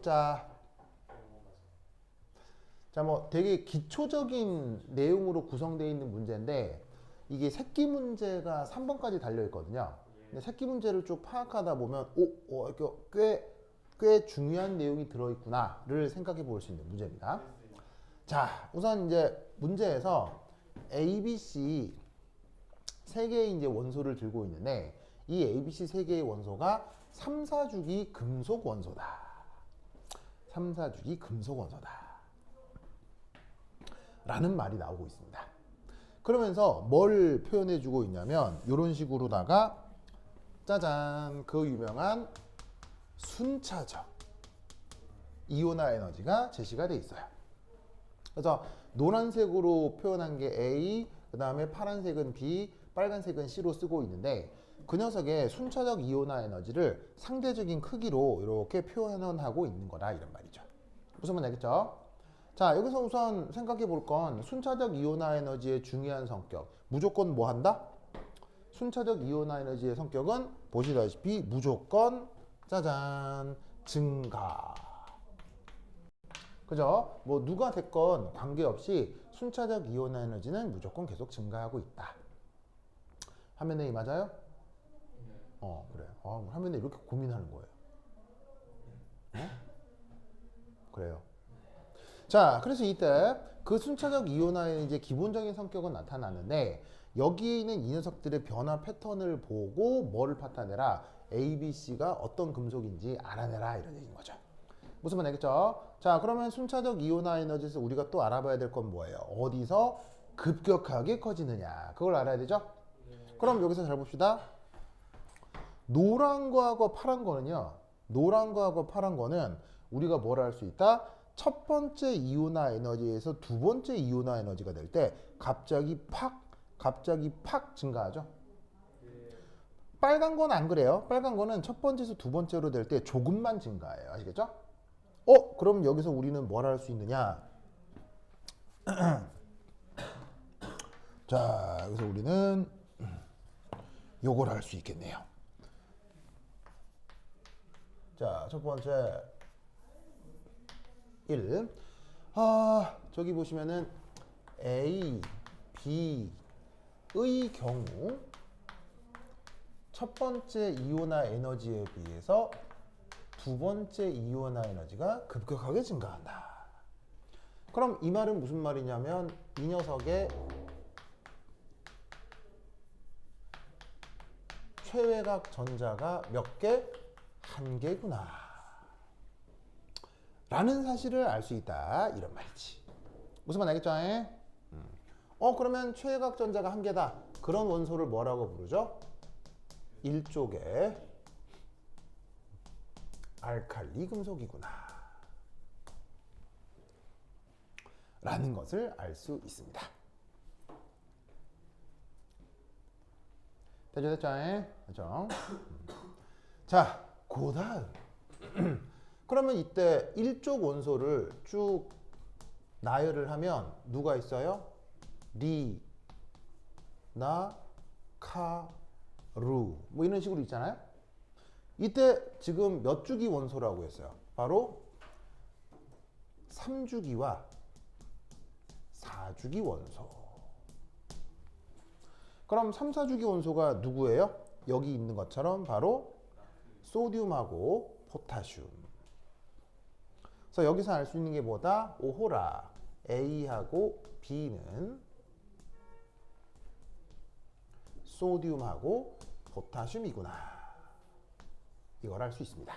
해보자. 자, 뭐 되게 기초적인 내용으로 구성되어 있는 문제인데 이게 새끼 문제가 3번까지 달려 있거든요. 근데 새끼 문제를 쭉 파악하다 보면 꽤 중요한 내용이 들어있구나를 생각해 볼 수 있는 문제입니다. 자, 우선 이제 문제에서 A, B, C 세 개의 이제 원소를 들고 있는데 이 A, B, C 세 개의 원소가 3, 4주기 금속 원소다. 3, 4주기 금속 원소다. 라는 말이 나오고 있습니다. 그러면서 뭘 표현해 주고 있냐면 이런 식으로다가 짜잔 그 유명한 순차적 이온화 에너지가 제시가 돼 있어요. 그래서 노란색으로 표현한 게 A, 그 다음에 파란색은 B, 빨간색은 C로 쓰고 있는데 그 녀석의 순차적 이온화 에너지를 상대적인 크기로 이렇게 표현하고 있는 거다 이런 말이죠. 무슨 말인지 알겠죠? 자, 여기서 우선 생각해 볼 건 순차적 이온화 에너지의 중요한 성격. 무조건 뭐 한다? 순차적 이온화 에너지의 성격은 보시다시피 무조건 짜잔 증가. 그죠? 뭐 누가 됐건 관계없이 순차적 이온화 에너지는 무조건 계속 증가하고 있다. 화면에 맞아요? 그래요. 화면에 이렇게 고민하는 거예요. 그래요. 자, 그래서 이때 그 순차적 이온화의 이제 기본적인 성격은 나타났는데 여기에 있는 이 녀석들의 변화 패턴을 보고 뭐를 파타내라? A, B, C가 어떤 금속인지 알아내라 이런 얘기인 거죠. 무슨 말 알겠죠? 자, 그러면 순차적 이온화 에너지에서 우리가 또 알아봐야 될 건 뭐예요? 어디서 급격하게 커지느냐 그걸 알아야 되죠? 그럼 여기서 잘 봅시다. 노란 거하고 파란 거는요. 노란 거하고 파란 거는 우리가 뭘 할 수 있다? 첫 번째 이온화 에너지에서 두 번째 이온화 에너지가 될 때 갑자기 팍 증가하죠. 빨간 건 안 그래요. 빨간 거는 첫 번째에서 두 번째로 될 때 조금만 증가해요. 아시겠죠? 그럼 여기서 우리는 뭘 할 수 있느냐? 자, 여기서 우리는 요걸 할 수 있겠네요. 자, 첫 번째 1. 저기 보시면은 A, B의 경우 첫 번째 이온화 에너지에 비해서 두 번째 이온화 에너지가 급격하게 증가한다. 그럼 이 말은 무슨 말이냐면 이 녀석의 최외각 전자가 몇 개? 한 개구나. 라는 사실을 알 수 있다. 이런 말이지. 무슨 말 알겠죠? 그러면 최외각 전자가 한 개다. 그런 원소를 뭐라고 부르죠? 일족의 알칼리 금속이구나. 라는 것을 알 수 있습니다. 됐죠? 됐죠? 자, 그 다음. 그러면 이때 일족 원소를 쭉 나열을 하면 누가 있어요? 리, 나, 카, 루. 뭐 이런 식으로 있잖아요? 이때 지금 몇 주기 원소라고 했어요? 바로 3주기와 4주기 원소. 그럼 3, 4주기 원소가 누구예요? 여기 있는 것처럼 바로 소듐하고 포타슘. 그래서 여기서 알 수 있는 게 뭐다? 오호라. A하고 B는 소듐하고 포타슘이구나. 이걸 알 수 있습니다.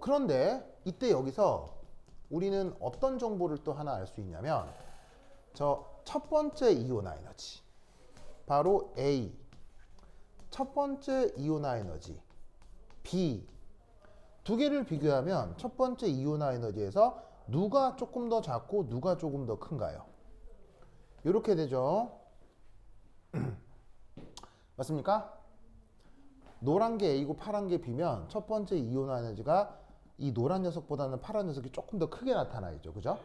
그런데 이때 여기서 우리는 어떤 정보를 또 하나 알 수 있냐면 저 첫 번째 이온화 에너지 바로 A, 첫 번째 이온화 에너지 B 두 개를 비교하면 첫 번째 이온화 에너지에서 누가 조금 더 작고 누가 조금 더 큰가요? 이렇게 되죠. 맞습니까? 노란 게 A고 파란 게 B면 첫 번째 이온화 에너지가 이 노란 녀석보다는 파란 녀석이 조금 더 크게 나타나 있죠. 그죠?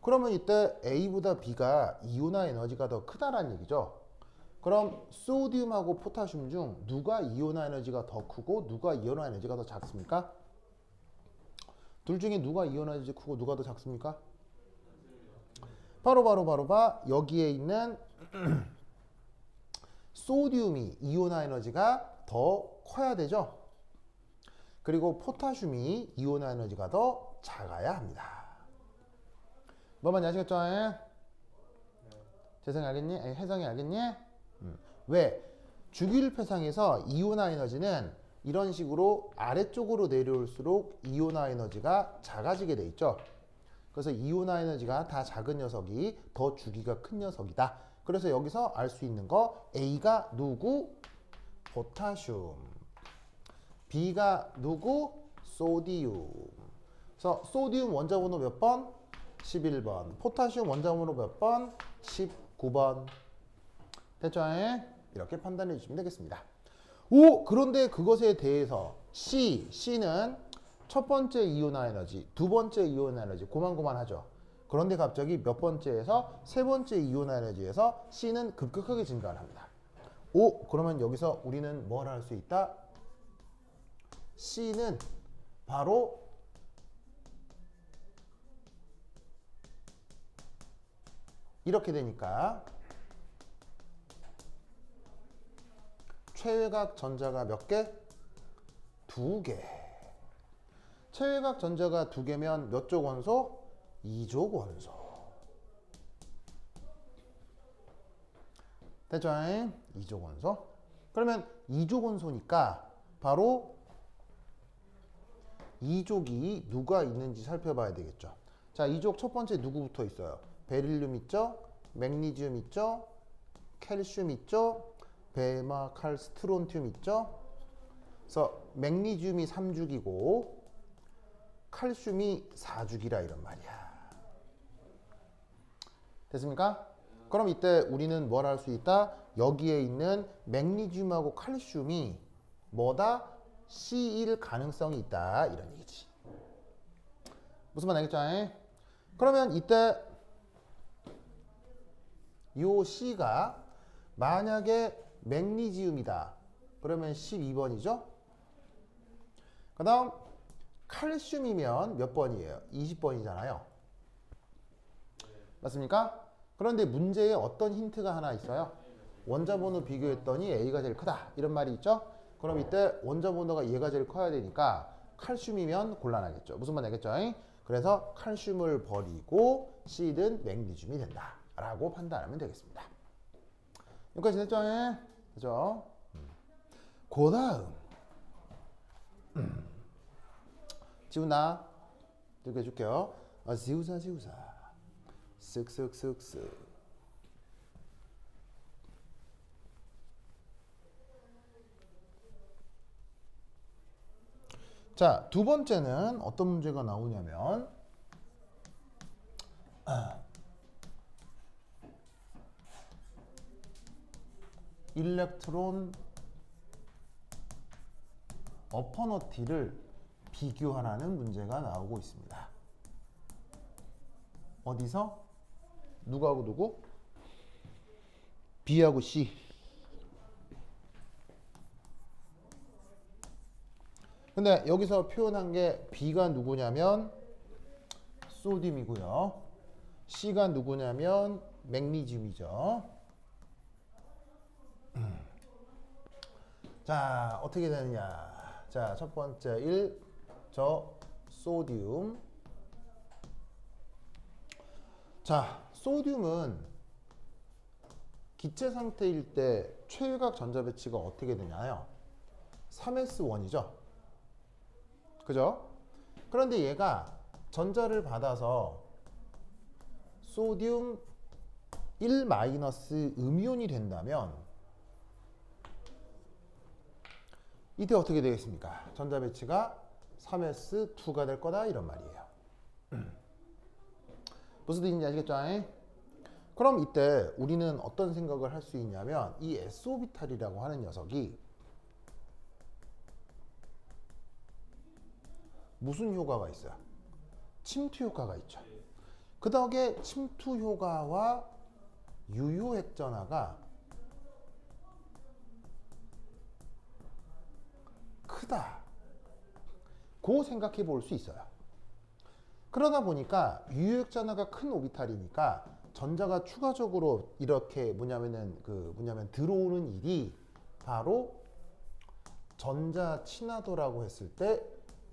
그러면 이때 A보다 B가 이온화 에너지가 더 크다라는 얘기죠. 그럼 소듐하고 포타슘 중 누가 이온화 에너지가 더 크고 누가 이온화 에너지가 더 작습니까? 둘 중에 누가 이온화질이 크고 누가 더 작습니까? 여기에 있는 소디움이 이온화 에너지가 더 커야 되죠. 그리고 포타슘이 이온화 에너지가 더 작아야 합니다. 뭐만 아시겠죠? 재성이 알겠니? 혜성이 알겠니? 왜? 주기율표상에서 이온화 에너지는 이런 식으로 아래쪽으로 내려올수록 이온화 에너지가 작아지게 돼 있죠. 그래서 이온화 에너지가 다 작은 녀석이 더 주기가 큰 녀석이다. 그래서 여기서 알 수 있는 거 A가 누구? 포타슘. B가 누구? 소디움. 그래서 소디움 원자번호 몇 번? 11번. 포타슘 원자번호 몇 번? 19번. 됐죠? 이렇게 판단해 주시면 되겠습니다. 오! 그런데 그것에 대해서 C는 첫 번째 이온화 에너지, 두 번째 이온화 에너지 고만고만하죠. 그런데 갑자기 몇 번째에서 세 번째 이온화 에너지에서 C는 급격하게 증가를 합니다. 오! 그러면 여기서 우리는 뭘 할 수 있다? C는 바로 이렇게 되니까 최외각 전자가 몇 개? 두 개. 최외각 전자가 두 개면 몇 족 원소? 2족 원소. 됐죠? 2족 원소. 그러면 2족 원소니까 바로 2족이 누가 있는지 살펴봐야 되겠죠. 자, 2족 첫 번째 누구부터 있어요? 베릴륨 있죠? 맥니지움 있죠? 칼슘 있죠? 베마, 칼, 스트론튬 있죠? 그래서 맥니지움이 3죽이고 칼슘이 4죽이라 이런 말이야. 됐습니까? 그럼 이때 우리는 뭘 할 수 있다? 여기에 있는 맥니지움하고 칼슘이 뭐다? C일 가능성이 있다 이런 얘기지. 무슨 말 알겠죠? 그러면 이때 요 C가 만약에 맥니지움이다. 그러면 12번이죠? 그 다음 칼슘이면 몇 번이에요? 20번이잖아요. 맞습니까? 그런데 문제에 어떤 힌트가 하나 있어요? 원자번호 비교했더니 A가 제일 크다. 이런 말이 있죠? 그럼 이때 원자번호가 얘가 제일 커야 되니까 칼슘이면 곤란하겠죠. 무슨 말 알겠죠? 그래서 칼슘을 버리고 C는 맥니듐이 된다. 라고 판단하면 되겠습니다. 여기까지 됐죠? 그죠? 그 다음 지우나 이렇게 해줄게요. 지우사 쓱쓱쓱쓱. 자, 두 번째는 어떤 문제가 나오냐면 일렉트론 어퍼너티를 비교하라는 문제가 나오고 있습니다. 어디서? 누구하고 누구? B하고 C. 근데 여기서 표현한 게 B가 누구냐면 소듐이고요. C가 누구냐면 맥니듐이죠. 자, 어떻게 되느냐. 자, 첫 번째 1, 저 소듐. 자, 소듐은 기체 상태일 때 최외각 전자 배치가 어떻게 되냐요? 3s1이죠. 그죠? 그런데 얘가 전자를 받아서 소듐 1- 음이온이 된다면 이때 어떻게 되겠습니까? 전자 배치가 3s2가 될 거다 이런 말이에요. 무슨 뜻인지 아시겠죠? 그럼 이때 우리는 어떤 생각을 할 수 있냐면 이 s오비탈이라고 하는 녀석이 무슨 효과가 있어요? 침투 효과가 있죠. 그 덕에 침투 효과와 유효 핵전화가 크다. 고 생각해 볼 수 있어요. 그러다 보니까 유효액전화가 큰 오비탈이니까 전자가 추가적으로 이렇게 뭐냐면 들어오는 일이 바로 전자 친화도라고 했을 때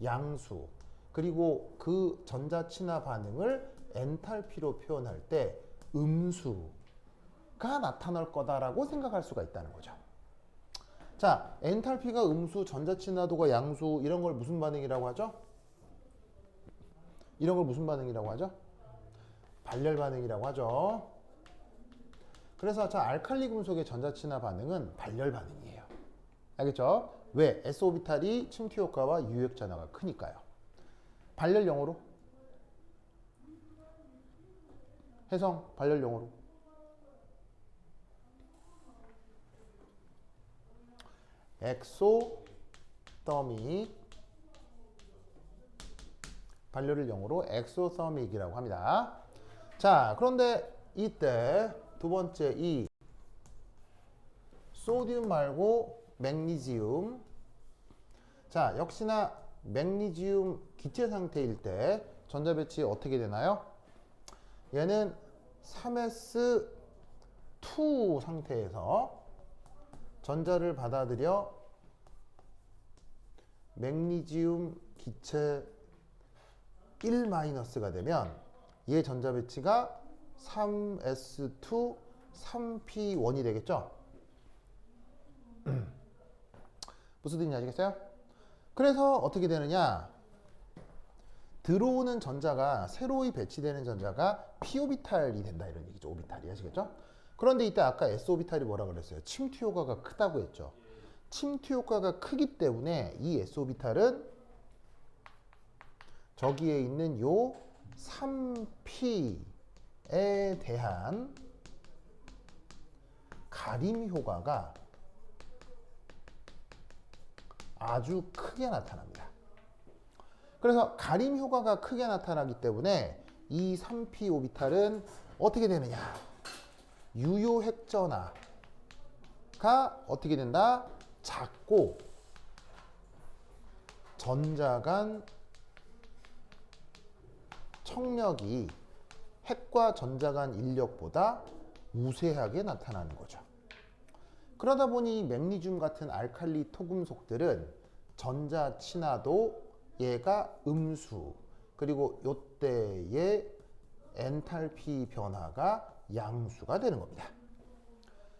양수, 그리고 그 전자 친화 반응을 엔탈피로 표현할 때 음수가 나타날 거다라고 생각할 수가 있다는 거죠. 자, 엔탈피가 음수, 전자 친화도가 양수, 이런 걸 무슨 반응이라고 하죠? 이런 걸 무슨 반응이라고 하죠? 발열 반응이라고 하죠. 그래서 자, 알칼리 금속의 전자 친화 반응은 발열 반응이에요. 알겠죠? 왜? S오비탈이 침투 효과와 유효액 전화가 크니까요. 발열 영어로? 해성, 발열 영어로. 엑소더믹, 발열을 영어로 엑소서믹이라고 합니다. 자, 그런데 이때 두 번째 이 소듐 말고 맥니지움. 자, 역시나 맥니지움 기체 상태일 때 전자 배치 어떻게 되나요? 얘는 3s2 상태에서 전자를 받아들여 맥니지움 기체 1-가 되면 얘 전자 배치가 3s2 3p1이 되겠죠? 무슨 뜻인지 아시겠어요? 그래서 어떻게 되느냐, 들어오는 전자가 새로이 배치되는 전자가 p오비탈이 된다 이런 얘기죠. 오비탈이. 아시겠죠? 그런데 이때 아까 s오비탈이 뭐라 그랬어요? 침투 효과가 크다고 했죠. 침투 효과가 크기 때문에 이 s오비탈은 저기에 있는 요 3p에 대한 가림 효과가 아주 크게 나타납니다. 그래서 가림 효과가 크게 나타나기 때문에 이 3p 오비탈은 어떻게 되느냐, 유효 핵전화가 어떻게 된다? 작고 전자 간 청력이 핵과 전자 간 인력보다 우세하게 나타나는 거죠. 그러다 보니 맥니듐 같은 알칼리 토금속들은 전자 친화도 얘가 음수, 그리고 요때의 엔탈피 변화가 양수가 되는 겁니다.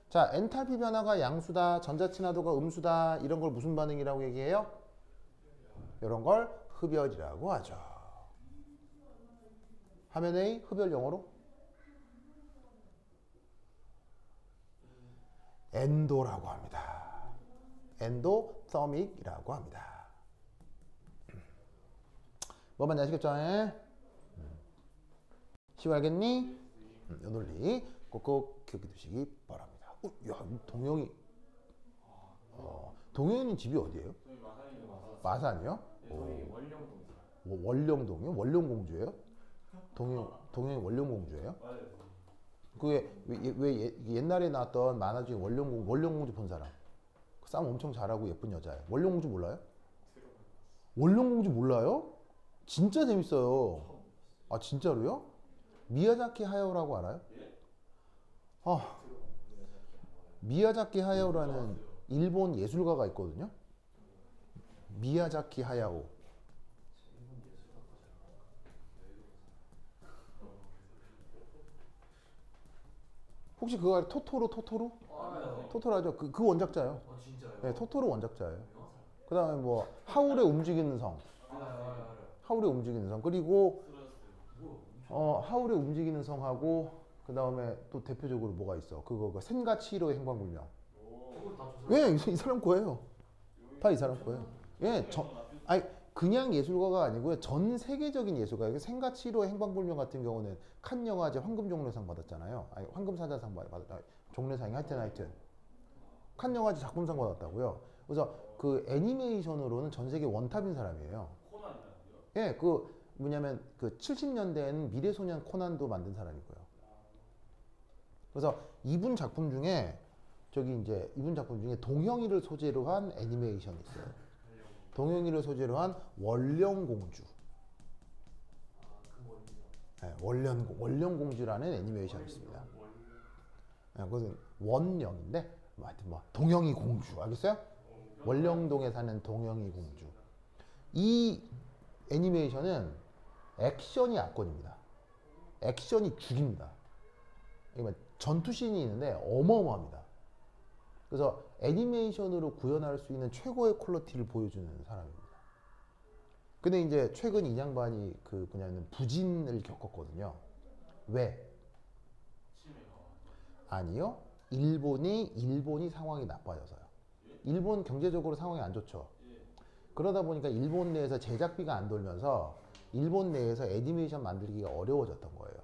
자, 엔탈피 변화가 양수다, 전자 친화도가 음수다, 이런 걸 무슨 반응이라고 얘기해요? 이런 걸 흡열이라고 하죠. 화면에 흡열 영어로 엔도라고 합니다. 엔도서믹이라고 합니다. 뭐 많이 아시겠죠? 쉬워 알겠니? 이 논리 꼭꼭 기억해 두시기 바랍니다. 야, 동영이. 동영이는 집이 어디예요? 마산이요? 원령동이요? 원령공주예요? 동영이 원령공주예요? 그게 왜 옛날에 나왔던 만화 중에 원령공주 본 사람? 싸움 엄청 잘하고 예쁜 여자예요. 원령공주 몰라요? 원령공주 몰라요? 진짜 재밌어요. 아, 진짜로요? 미야자키 하야오라고 알아요? 미야자키 하야오라는 일본 예술가가 있거든요. 미야자키 하야오. 혹시 그거 알아요? 토토로? 토토로 하죠? 그 원작자예요. 네, 토토로 원작자예요. 그 다음에 뭐 하울의 움직이는 성. 하울의 움직이는 성. 그리고 하울의 움직이는 성하고 그 다음에 또 대표적으로 뭐가 있어? 그거 센가 치히로의 행방불명. 예, 이 사람 거예요. 다 이 사람 거예요. 예, 아니 그냥 예술가가 아니고요. 전 세계적인 예술가. 센가 치히로의 행방불명 같은 경우는 칸 영화제 황금종려상 받았잖아요. 아니 황금사자상 받았다. 종려상이 하여튼 칸 영화제 작품상 받았다고요. 그래서 그 애니메이션으로는 전 세계 원탑인 사람이에요. 예, 그 뭐냐면 그 70년대에는 미래소년 코난도 만든 사람이고요. 그래서 이분 작품 중에 동영이를 소재로 한 애니메이션이 있어요. 동영이를 소재로 한 원령공주. 네, 원령공주라는 애니메이션이 있습니다. 네, 그것은 원령인데 하여튼 뭐 동영이 공주 알겠어요? 원령동에 사는 동영이 공주. 이 애니메이션은 액션이 압권입니다. 액션이 죽입니다. 전투씬이 있는데 어마어마합니다. 그래서 애니메이션으로 구현할 수 있는 최고의 퀄리티를 보여주는 사람입니다. 근데 이제 최근 이 양반이 그 뭐냐면 부진을 겪었거든요. 왜? 아니요. 일본이 상황이 나빠져서요. 일본 경제적으로 상황이 안 좋죠. 그러다 보니까 일본 내에서 제작비가 안 돌면서 일본 내에서 애니메이션 만들기가 어려워졌던 거예요.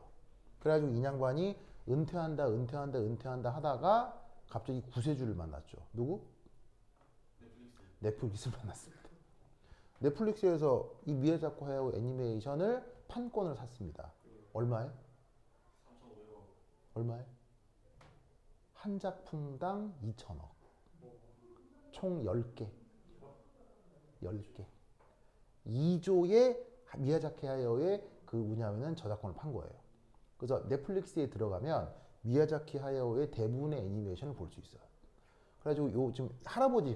그래가지고 이 양반이 은퇴한다 하다가 갑자기 구세주를 만났죠. 누구? 넷플릭스를 만났습니다. 넷플릭스에서 이 미야자키 하야오 애니메이션을 판권을 샀습니다. 얼마에? 3,500원. 얼마에? 한 작품당 2,000억. 총 10개. 10개. 2조의 미야자키 하야오의 그 뭐냐면은 저작권을 판 거예요. 그래서 넷플릭스에 들어가면 미야자키 하야오의 대부분의 애니메이션을 볼 수 있어요. 그래가지고 요즘 할아버지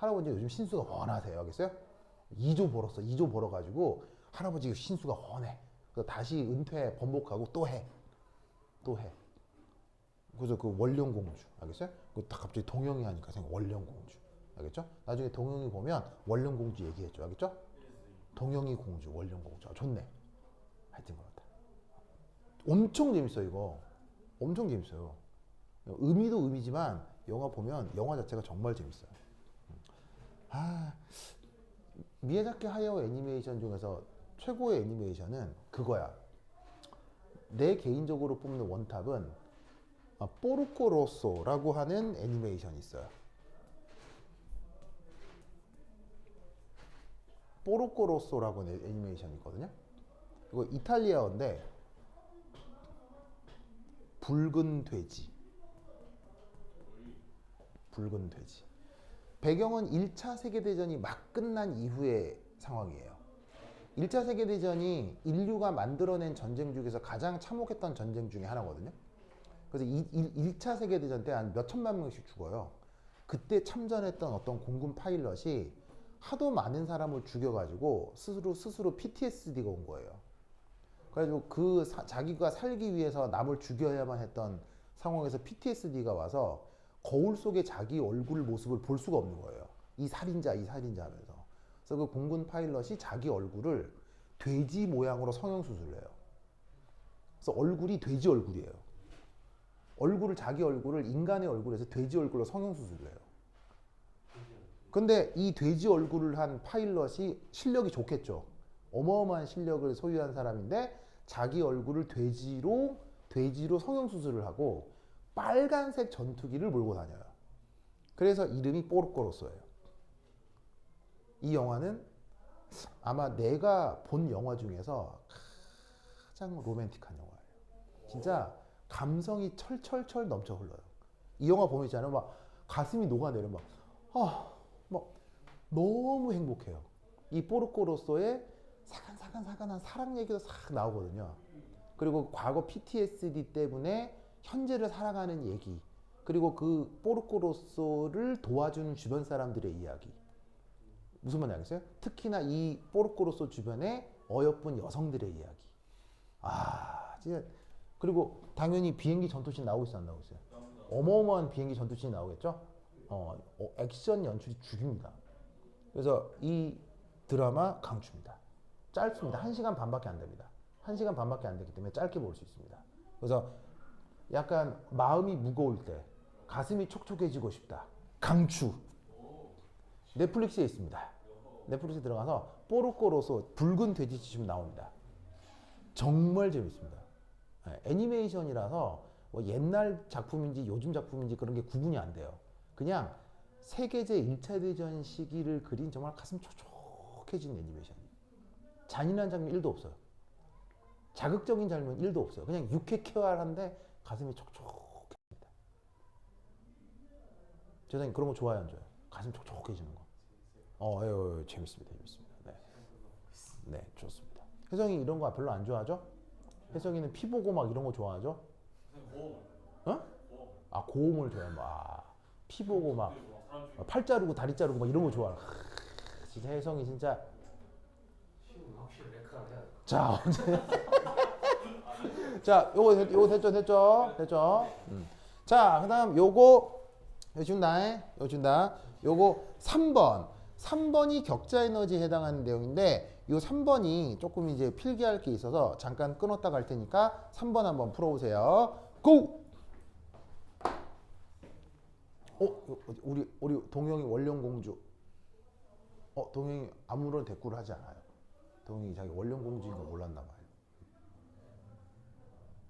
요즘 신수가 훤하세요. 알겠어요? 2조 벌었어. 2조 벌어가지고 할아버지 신수가 훤해. 그래서 다시 은퇴 번복하고 또 해. 그래서 그 원령공주 알겠어요? 그 다 갑자기 동영이 하니까 생각 원령공주 알겠죠? 나중에 동영이 보면 원령공주 얘기했죠. 알겠죠? 동영이 공주, 원령공주. 좋네. 하여튼 그렇다. 엄청 재밌어요 이거. 엄청 재밌어요. 의미도 의미지만 영화 보면 영화 자체가 정말 재밌어요. 미야자키 하야오 애니메이션 중에서 최고의 애니메이션은 그거야. 내 개인적으로 뽑는 원탑은 포르코 로소라고 하는 애니메이션이 있어요. 포르코 로소라고 하는 애니메이션이 있거든요. 이거 이탈리아어인데 붉은 돼지. 배경은 1차 세계대전이 막 끝난 이후의 상황이에요. 1차 세계대전이 인류가 만들어낸 전쟁 중에서 가장 참혹했던 전쟁 중에 하나거든요. 그래서 1차 세계대전 때 한 몇 천만 명씩 죽어요. 그때 참전했던 어떤 공군 파일럿이 하도 많은 사람을 죽여가지고 스스로 PTSD가 온 거예요. 그래가지고 자기가 살기 위해서 남을 죽여야만 했던 상황에서 PTSD가 와서 거울 속에 자기 얼굴 모습을 볼 수가 없는 거예요. 이 살인자 하면서. 그래서 그 공군 파일럿이 자기 얼굴을 돼지 모양으로 성형수술을 해요. 그래서 얼굴이 돼지 얼굴이에요. 자기 얼굴을 인간의 얼굴에서 돼지 얼굴로 성형수술을 해요. 근데 이 돼지 얼굴을 한 파일럿이 실력이 좋겠죠. 어마어마한 실력을 소유한 사람인데 자기 얼굴을 돼지로 성형수술을 하고 빨간색 전투기를 몰고 다녀요. 그래서 이름이 포르코로소예요. 이 영화는 아마 내가 본 영화 중에서 가장 로맨틱한 영화예요. 진짜 감성이 철철철 넘쳐 흘러요. 이 영화 보면 있잖아요. 막 가슴이 녹아내려 막 너무 행복해요. 이 포르코로소의 사간사간한 사랑 얘기도 싹 나오거든요. 그리고 과거 PTSD 때문에 현재를 살아가는 얘기, 그리고 그 포르코로소를 도와주는 주변 사람들의 이야기. 무슨 말인지 알겠어요? 특히나 이 포르코로소 주변에 어여쁜 여성들의 이야기. 진짜. 그리고 당연히 비행기 전투씬 나오고 있어 안 나오고 있어요? 어마어마한 비행기 전투씬이 나오겠죠? 액션 연출이 죽입니다. 그래서 이 드라마 강추입니다. 짧습니다. 1시간 반밖에 안 됩니다. 1시간 반밖에 안 되기 때문에 짧게 볼 수 있습니다. 그래서 약간 마음이 무거울 때, 가슴이 촉촉해지고 싶다. 강추. 넷플릭스에 있습니다. 넷플릭스에 들어가서 포르코로소 붉은 돼지 지금 나옵니다. 정말 재밌습니다. 애니메이션이라서 뭐 옛날 작품인지 요즘 작품인지 그런 게 구분이 안 돼요. 그냥 세계제 1차 대전 시기를 그린 정말 가슴 촉촉해지는 애니메이션. 잔인한 장면 1도 없어요. 자극적인 장면 1도 없어요. 그냥 유쾌쾌활한데 가슴이 촉촉해집니다. 저는 그런 거 좋아요, 안 좋아요? 가슴 촉촉해지는 거. 재밌습니다. 네, 좋습니다. 혜정이 이런 거 별로 안 좋아하죠? 혜성이는 피 보고 막 이런 거 좋아하죠? 어? 아 고음을 좋아해. 피 보고 막 팔 자르고 다리 자르고 막 이런 거 좋아해. 진짜 혜성이 진짜. 확실히 메카를 해야 돼. 자 언제? 자 요거 됐죠? 자 그다음 요거 준다. 요거 3번이 격자 에너지에 해당하는 내용인데 요 3번이 조금 이제 필기할 게 있어서 잠깐 끊었다 갈 테니까 3번 한번 풀어보세요. 고! 우리 동영이 원령공주. 동영이 아무런 대꾸를 하지 않아요. 동영이 자기 원령공주인 거 몰랐나 봐.